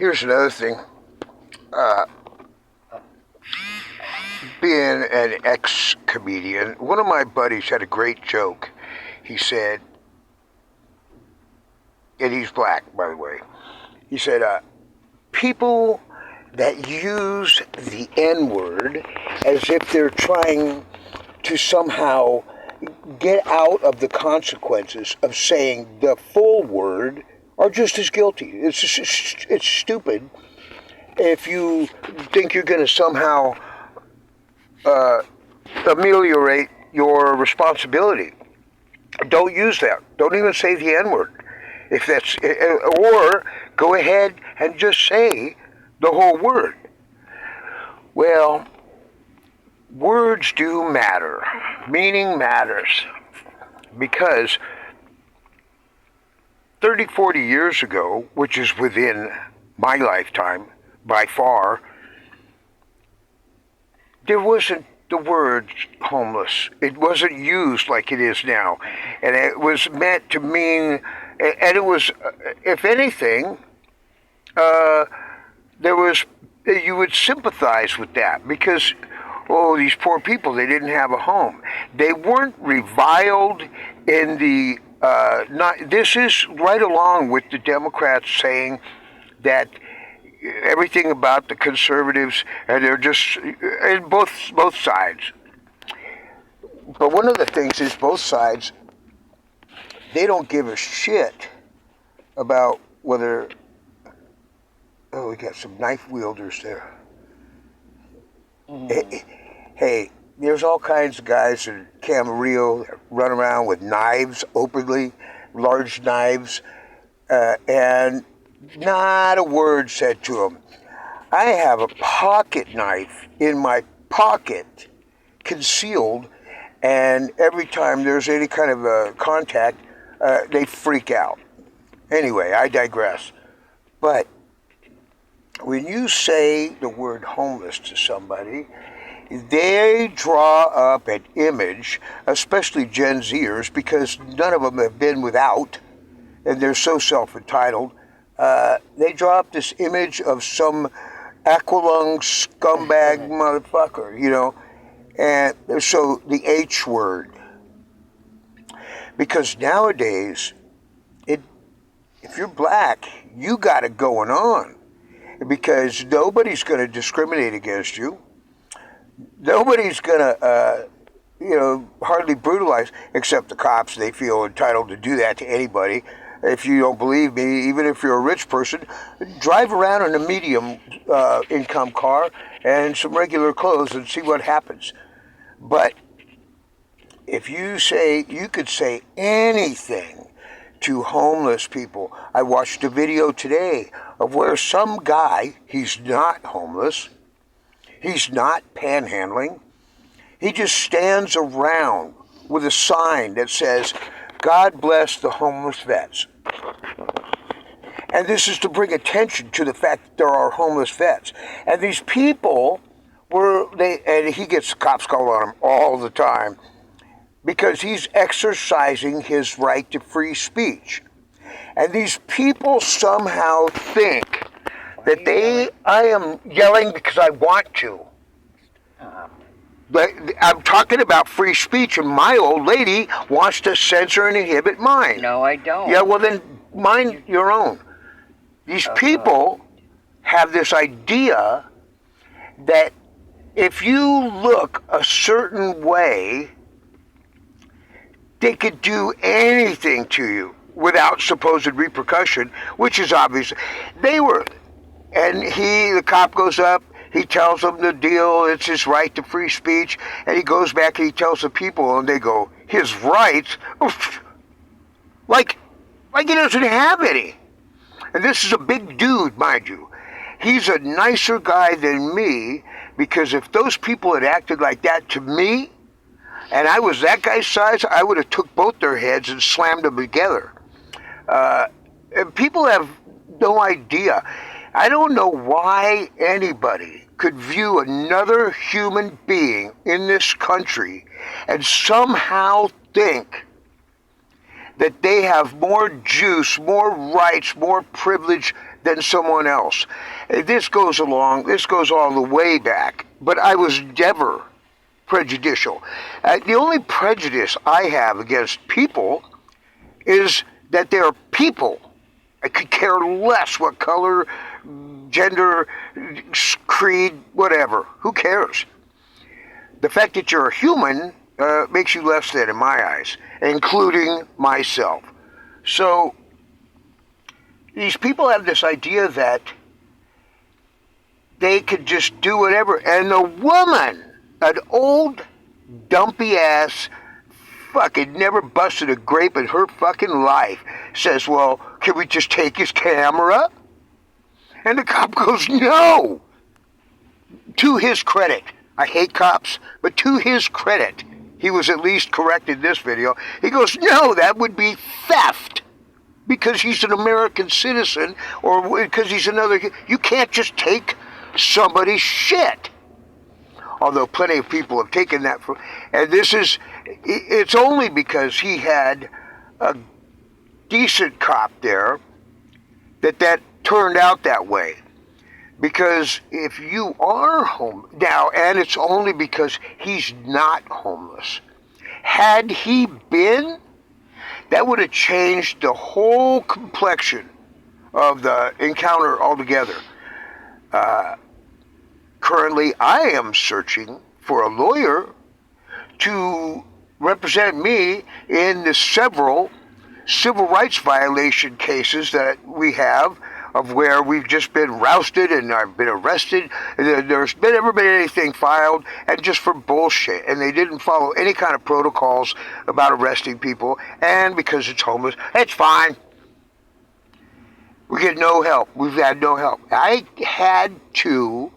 Here's another thing. Uh, Being an ex-comedian, one of my buddies had a great joke. He said, and he's black, by the way. He said, people that use the N-word as if they're trying to somehow get out of the consequences of saying the full word are just as guilty. It's stupid if you think you're going to somehow ameliorate your responsibility. Don't use that. Don't even say the N-word. If that's, or go ahead and just say the whole word. Well, words do matter. Meaning matters. Because 30, 40 years ago, which is within my lifetime by far, there wasn't the word homeless. It wasn't used like it is now. And it was meant to mean, and it was, if anything, there was, you would sympathize with that because, oh, these poor people, they didn't have a home. They weren't reviled in the, this is right along with the Democrats saying that everything about the conservatives, and they're just, and both sides. But one of the things is both sides, they don't give a shit about whether, oh, we got some knife wielders there. Hey, there's all kinds of guys in Camarillo that run around with knives openly, large knives, and not a word said to them. I have a pocket knife in my pocket, concealed, and every time there's any kind of contact, they freak out. Anyway, I digress. But when you say the word homeless to somebody, they draw up an image, especially Gen Zers, because none of them have been without, and they're so self-entitled. They draw up this image of some Aqualung scumbag motherfucker, you know, and so the H word. Because nowadays, if you're black, you got it going on. Because nobody's going to discriminate against you. Nobody's going to, hardly brutalize, except the cops. They feel entitled to do that to anybody. If you don't believe me, even if you're a rich person, drive around in a medium income car and some regular clothes and see what happens. But if you could say anything to homeless people. I watched a video today of where some guy, he's not homeless, he's not panhandling, he just stands around with a sign that says, God bless the homeless vets. And this is to bring attention to the fact that there are homeless vets. And these people and he gets cops called on him all the time because he's exercising his right to free speech. And these people somehow think that I am yelling because I want to. But I'm talking about free speech, and my old lady wants to censor and inhibit mine. No, I don't. Yeah, well then, mind your own. These people have this idea that if you look a certain way, they could do anything to you without supposed repercussion, which is obvious. The cop goes up, he tells them the deal, it's his right to free speech, and he goes back and he tells the people, and they go, his rights? Like he doesn't have any. And this is a big dude, mind you. He's a nicer guy than me, because if those people had acted like that to me, and I was that guy's size, I would have took both their heads and slammed them together. And people have no idea. I don't know why anybody could view another human being in this country and somehow think that they have more juice, more rights, more privilege than someone else. This goes all the way back, but I was never prejudicial. The only prejudice I have against people is that they're people. I could care less what color, gender, creed, whatever. Who cares? The fact that you're a human makes you less than in my eyes, including myself. So these people have this idea that they could just do whatever. And the woman, an old, dumpy ass, fucking never busted a grape in her fucking life, says, well, can we just take his camera? And the cop goes, no. To his credit, I hate cops, but to his credit, he was at least correct in this video. He goes, no, that would be theft. Because he's an American citizen, or because he's another, you can't just take somebody's shit. Although plenty of people have taken that from, and it's only because he had a decent cop there that turned out that way. Because if you are now, and it's only because he's not homeless. Had he been, that would have changed the whole complexion of the encounter altogether. Currently, I am searching for a lawyer to represent me in the several civil rights violation cases that we have, of where we've just been rousted and I've been arrested. There's never been anything filed, and just for bullshit. And they didn't follow any kind of protocols about arresting people. And because it's homeless, it's fine. We get no help. We've had no help. I had to,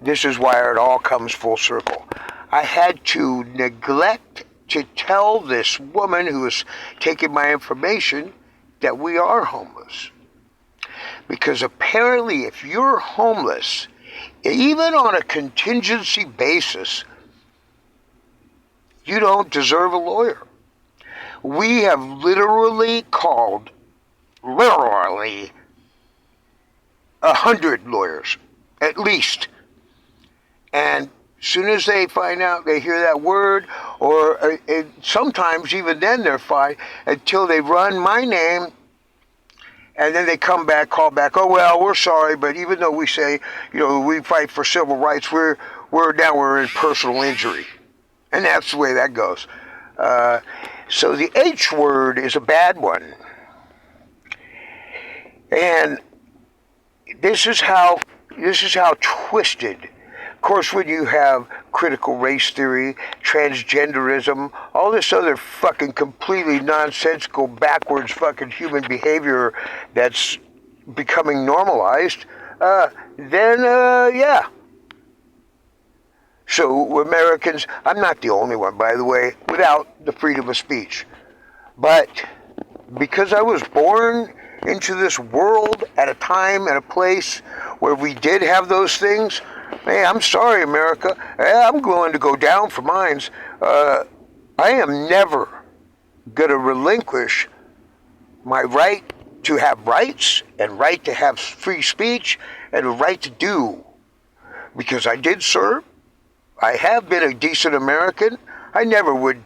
this is where it all comes full circle. I had to neglect to tell this woman who was taking my information that we are homeless. Because apparently if you're homeless, even on a contingency basis, you don't deserve a lawyer. We have literally called, 100 lawyers, at least. And as soon as they find out, they hear that word, or sometimes even then they're fine, until they run my name. And then they come back, call back, oh, well, we're sorry, but even though we say, we fight for civil rights, we're in personal injury. And that's the way that goes. So the H word is a bad one. And this is how twisted. Of course, when you have critical race theory, transgenderism, all this other fucking completely nonsensical, backwards fucking human behavior that's becoming normalized, then yeah. So Americans, I'm not the only one, by the way, without the freedom of speech. But because I was born into this world at a time and a place where we did have those things, hey, I'm sorry, America. I'm willing to go down for mines. I am never going to relinquish my right to have rights and right to have free speech and a right to do. Because I did serve. I have been a decent American. I never would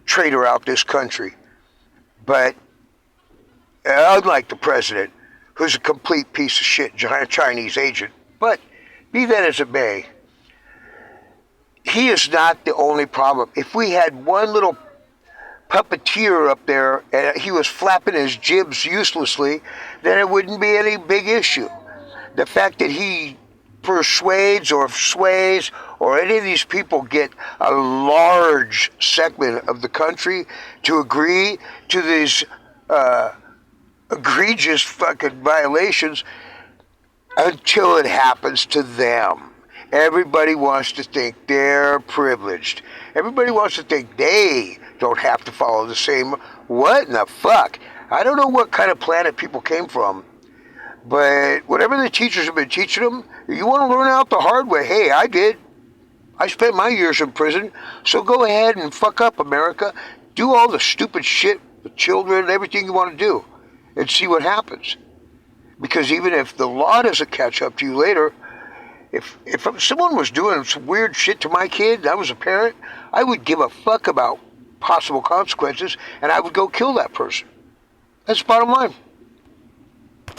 traitor out this country. But unlike the president, who's a complete piece of shit Chinese agent, but be that as it may, he is not the only problem. If we had one little puppeteer up there and he was flapping his jibs uselessly, then it wouldn't be any big issue. The fact that he persuades or sways, or any of these people get a large segment of the country to agree to these egregious fucking violations, until it happens to them. Everybody wants to think they're privileged. Everybody wants to think they don't have to follow the same. What in the fuck? I don't know what kind of planet people came from, but whatever the teachers have been teaching them, you want to learn out the hard way. Hey, I did. I spent my years in prison, so go ahead and fuck up, America. Do all the stupid shit with children and everything you want to do, and see what happens. Because even if the law doesn't catch up to you later, if someone was doing some weird shit to my kid and I was a parent, I would give a fuck about possible consequences and I would go kill that person. That's the bottom line.